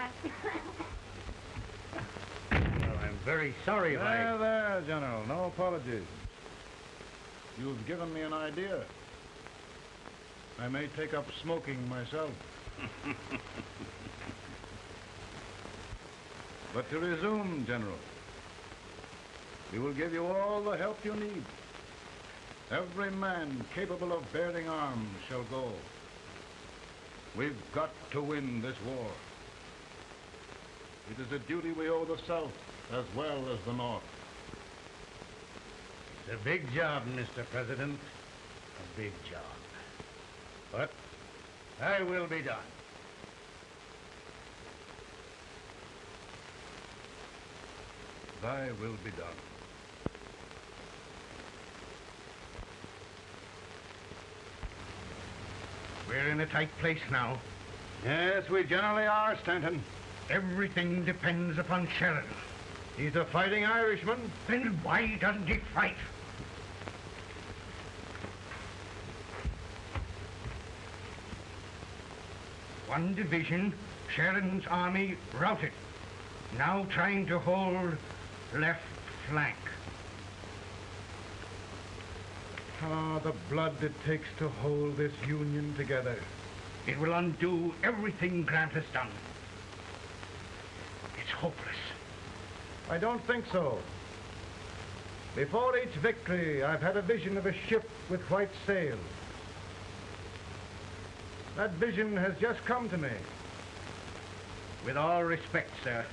Well, I'm very sorry if There, General. No apologies. You've given me an idea. I may take up smoking myself. But to resume, General, we will give you all the help you need. Every man capable of bearing arms shall go. We've got to win this war. It is a duty we owe the South as well as the North. It's a big job, Mr. President. A big job. But I will be done. Thy will be done. We're in a tight place now. Yes, we generally are, Stanton. Everything depends upon Sheridan. He's a fighting Irishman. Then why doesn't he fight? One division, Sheridan's army routed. Now trying to hold left flank. Ah, the blood it takes to hold this Union together. It will undo everything Grant has done. It's hopeless. I don't think so. Before each victory, I've had a vision of a ship with white sails. That vision has just come to me. With all respect, sir,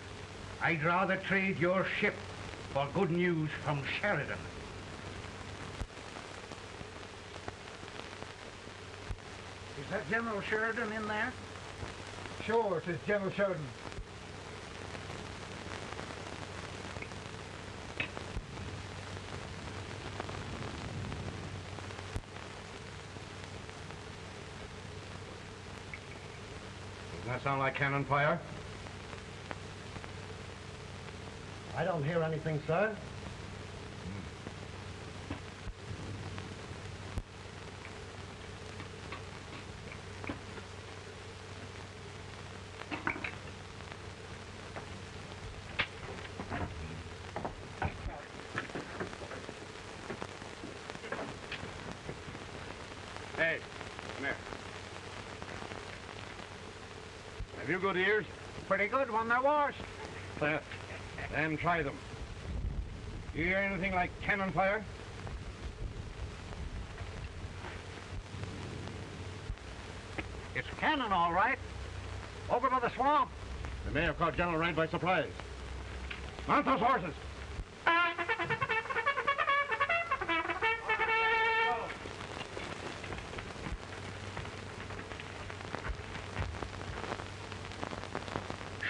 I'd rather trade your ship for good news from Sheridan. Is that General Sheridan in there? Sure, it is General Sheridan. Doesn't that sound like cannon fire? I don't hear anything, sir. Come here. Have you good ears? Pretty good when they're washed. Then try them. You hear anything like cannon fire? It's cannon, all right. Over by the swamp. They may have caught General Wright by surprise. Mount those horses.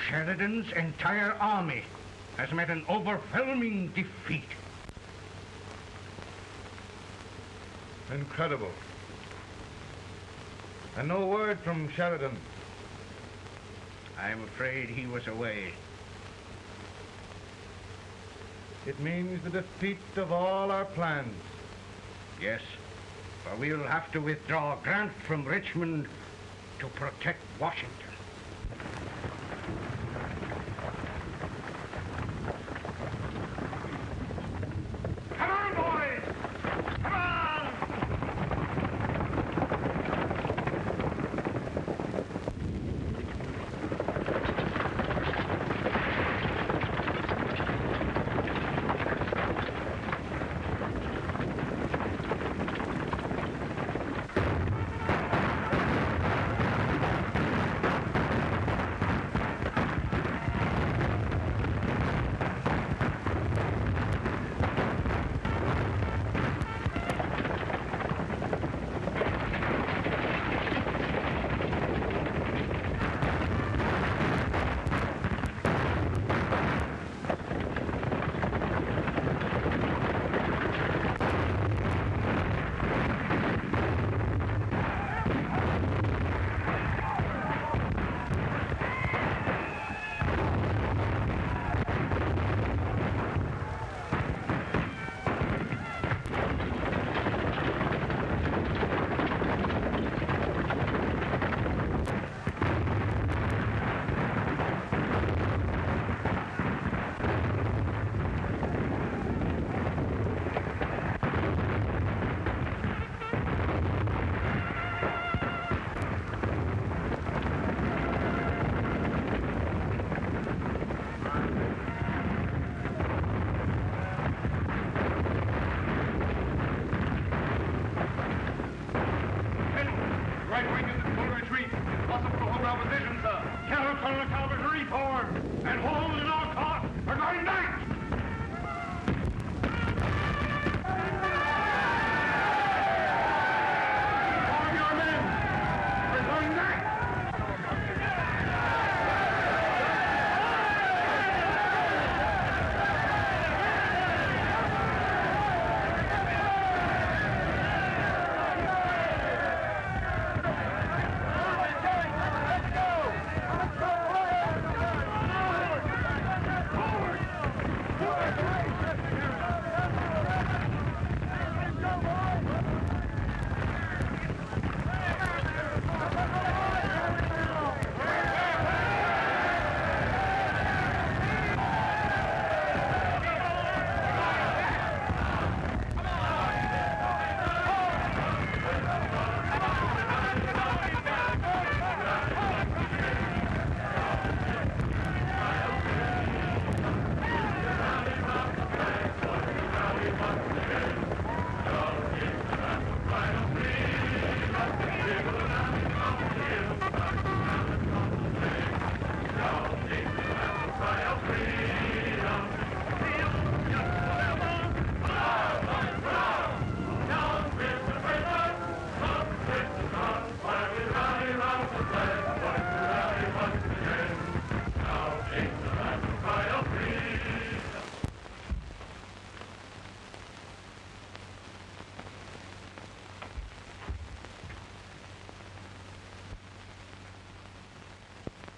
Sheridan's entire army has met an overwhelming defeat. Incredible. And no word from Sheridan. I'm afraid he was away. It means the defeat of all our plans. Yes, for we'll have to withdraw Grant from Richmond to protect Washington. Come on, boys! Come on!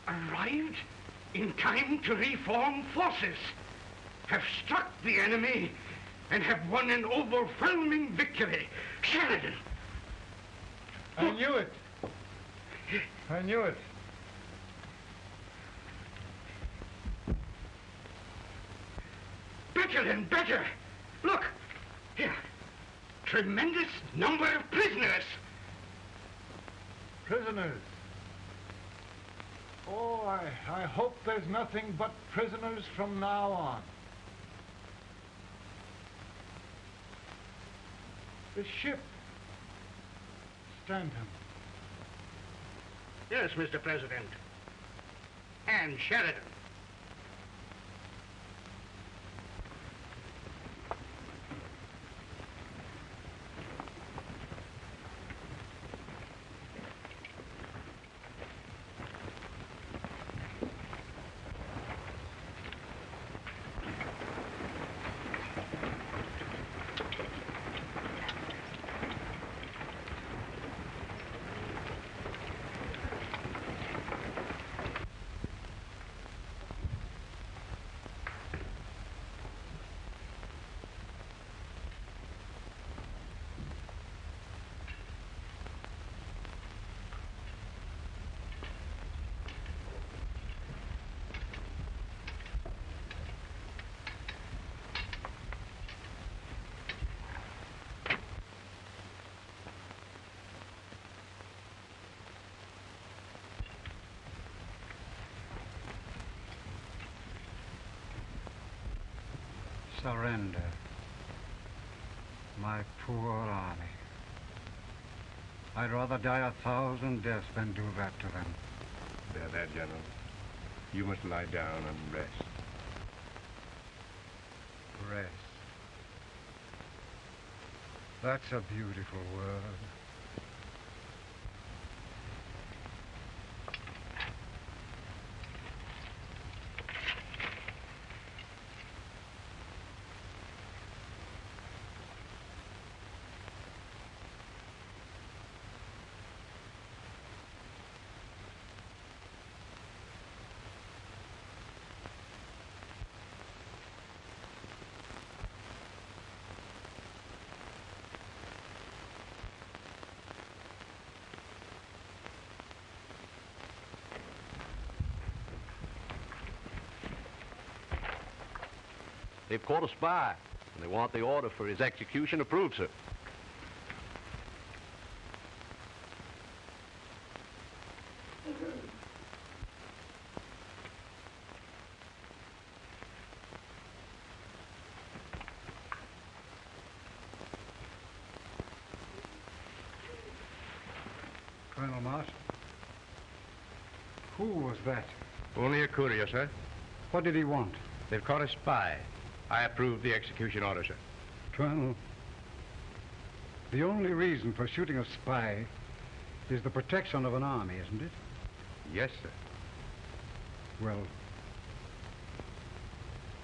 Arrived in time to reform forces, have struck the enemy, and have won an overwhelming victory. Sheridan! I knew it. I knew it. Better and better. Look, here. Tremendous number of prisoners. Prisoners. Oh, I hope there's nothing but prisoners from now on. The ship. Stanton. Yes, Mr. President. And Sheridan. Surrender. My poor army. I'd rather die 1,000 deaths than do that to them. Bear that, General. You must lie down and rest. Rest. That's a beautiful word. They've caught a spy, and they want the order for his execution approved, sir. Colonel Marston? Who was that? Only a courier, sir. What did he want? They've caught a spy. I approve the execution order, sir. Colonel, the only reason for shooting a spy is the protection of an army, isn't it? Yes, sir. Well,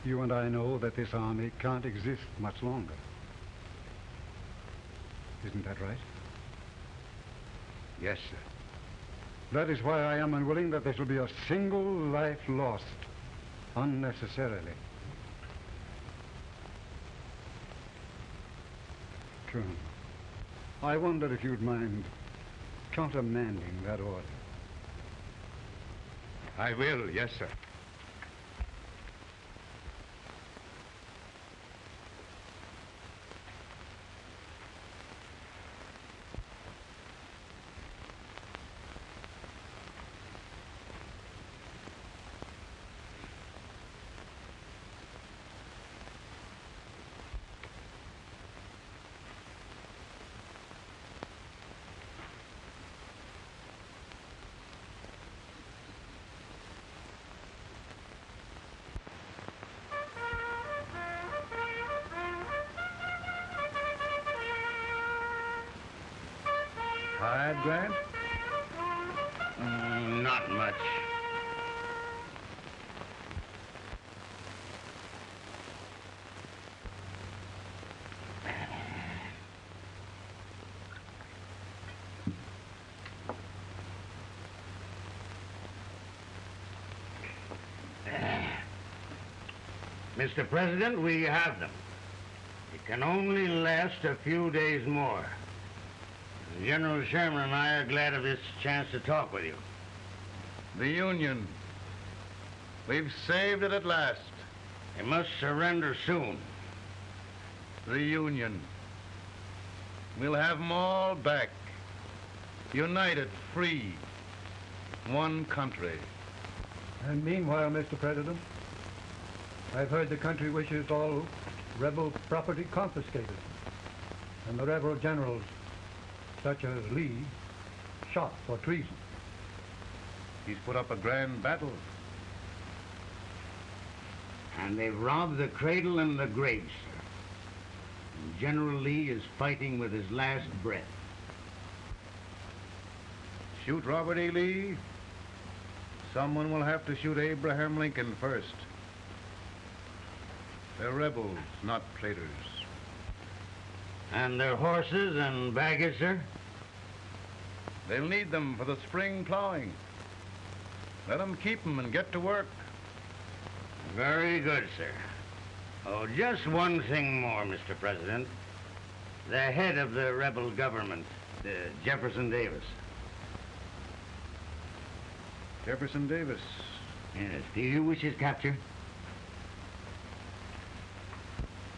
you and I know that this army can't exist much longer. Isn't that right? Yes, sir. That is why I am unwilling that there shall be a single life lost unnecessarily. Colonel, I wonder if you'd mind countermanding that order. I will, yes, sir. Tired, Grant? Not much. Mr. President, we have them. It can only last a few days more. General Sherman and I are glad of this chance to talk with you. The Union. We've saved it at last. They must surrender soon. The Union. We'll have them all back. United, free. One country. And meanwhile, Mr. President, I've heard the country wishes all rebel property confiscated, and the rebel generals, such as Lee, shot for treason. He's put up a grand battle. And they've robbed the cradle and the grave, sir. And General Lee is fighting with his last breath. Shoot Robert E. Lee? Someone will have to shoot Abraham Lincoln first. They're rebels, not traitors. And their horses and baggage, sir? They'll need them for the spring plowing. Let them keep them and get to work. Very good, sir. Oh, just one thing more, Mr. President. The head of the rebel government, Jefferson Davis. Jefferson Davis? Yes. Do you wish his capture?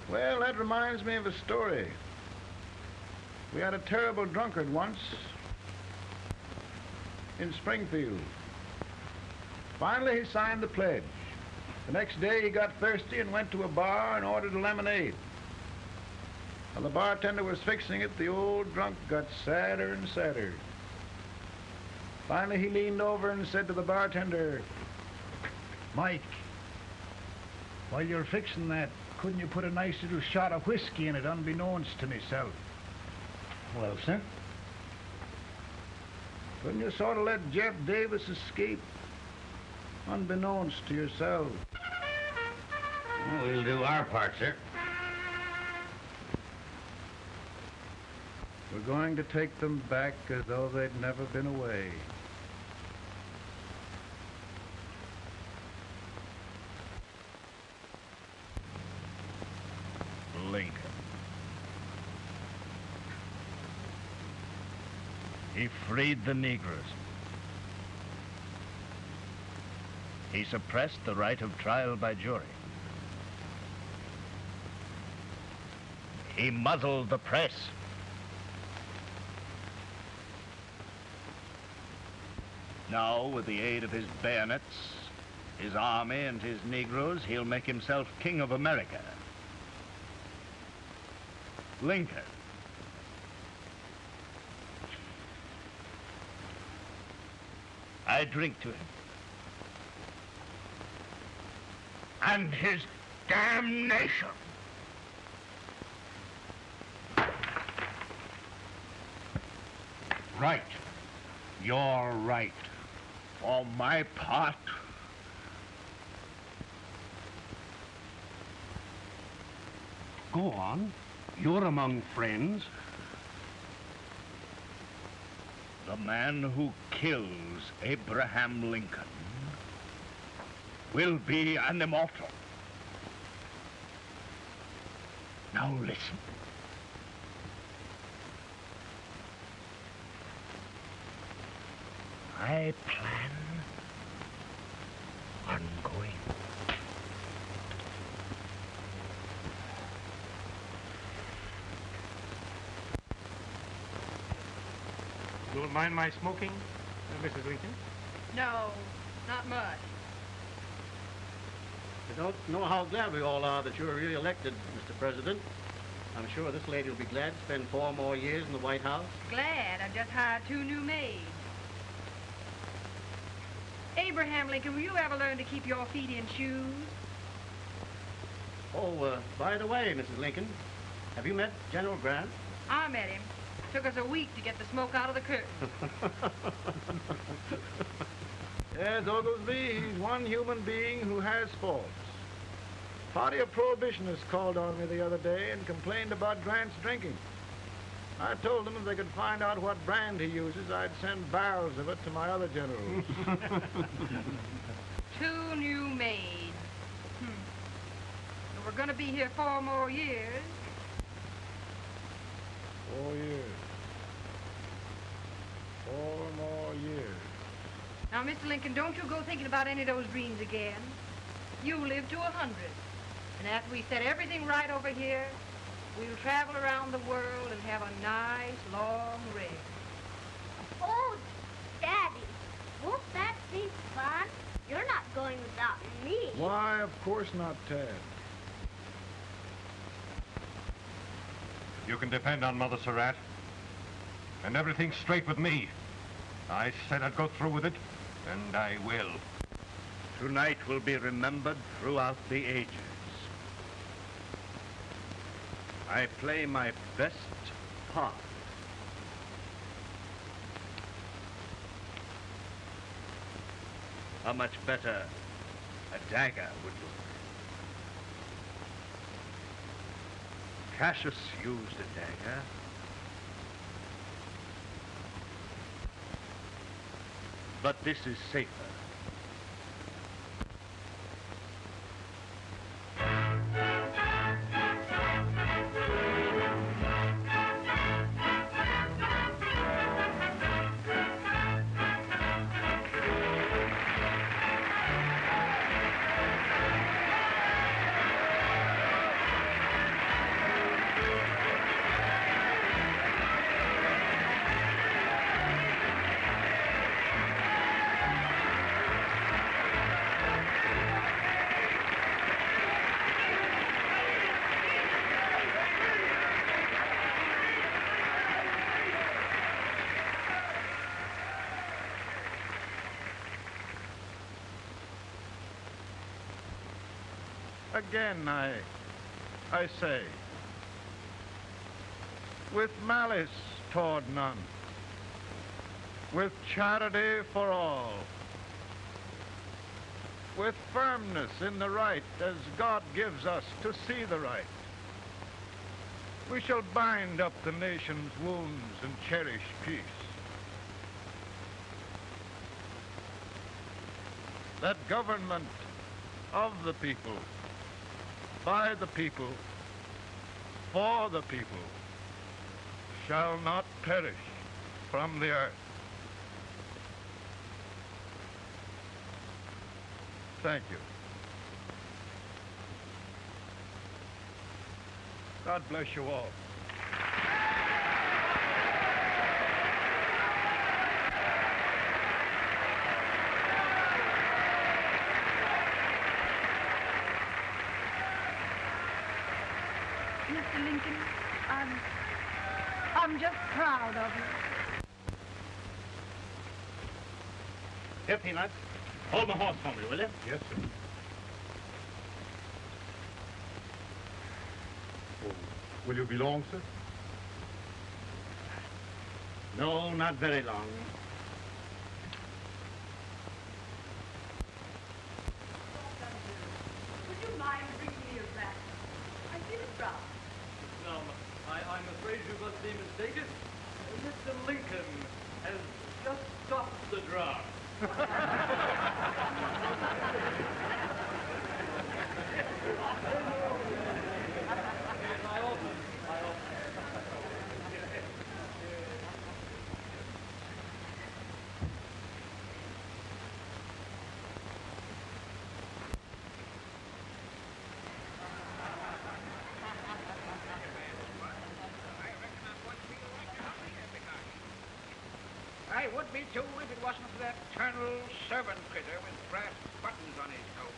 Well, that reminds me of a story. We had a terrible drunkard once in Springfield. Finally, he signed the pledge. The next day, he got thirsty and went to a bar and ordered a lemonade. While the bartender was fixing it, the old drunk got sadder and sadder. Finally, he leaned over and said to the bartender, "Mike, while you're fixing that, couldn't you put a nice little shot of whiskey in it unbeknownst to myself?" Well, sir? Couldn't you sort of let Jeff Davis escape unbeknownst to yourself? Well, we'll do our part, sir. We're going to take them back as though they'd never been away. Lincoln. He freed the Negroes. He suppressed the right of trial by jury. He muzzled the press. Now, with the aid of his bayonets, his army, and his Negroes, he'll make himself king of America. Lincoln. I drink to him. And his damnation. Right. You're right. For my part, go on. You're among friends. The man who kills Abraham Lincoln will be an immortal. Now listen. I plan on going. You don't mind my smoking, Mrs. Lincoln? No, not much. I don't know how glad we all are that you're re-elected, Mr. President. I'm sure this lady will be glad to spend 4 more years in the White House. Glad. I've just hired 2 new maids. Abraham Lincoln, will you ever learn to keep your feet in shoes? Oh, by the way, Mrs. Lincoln, have you met General Grant? I met him. Took us a week to get the smoke out of the curtain. Yes, Oglesby, he's one human being who has faults. A party of prohibitionists called on me the other day and complained about Grant's drinking. I told them if they could find out what brand he uses, I'd send barrels of it to my other generals. 2 new maids. And we're going to be here 4 more years. 4 years. 4 more years. Now, Mr. Lincoln, don't you go thinking about any of those dreams again. You live to 100. And after we set everything right over here, we'll travel around the world and have a nice, long rest. Oh, Daddy, won't that be fun? You're not going without me. Why, of course not, Ted. You can depend on Mother Surratt. And everything's straight with me. I said I'd go through with it, and I will. Tonight will be remembered throughout the ages. I play my best part. How much better a dagger would look. Cassius used a dagger. But this is safer. Again, I say, with malice toward none, with charity for all, with firmness in the right as God gives us to see the right, we shall bind up the nation's wounds and cherish peace. That government of the people, by the people, for the people, shall not perish from the earth. Thank you. God bless you all. Mr. Lincoln, I'm just proud of you. Here, Peanuts. Hold my horse for me, will you? Yes, sir. Oh, will you be long, sir? No, not very long. Would you mind bringing me a rat? I feel proud. No, I'm afraid you must be mistaken. Mr. Lincoln has just stopped the draft. I would be too if it wasn't for that eternal servant critter with brass buttons on his coat.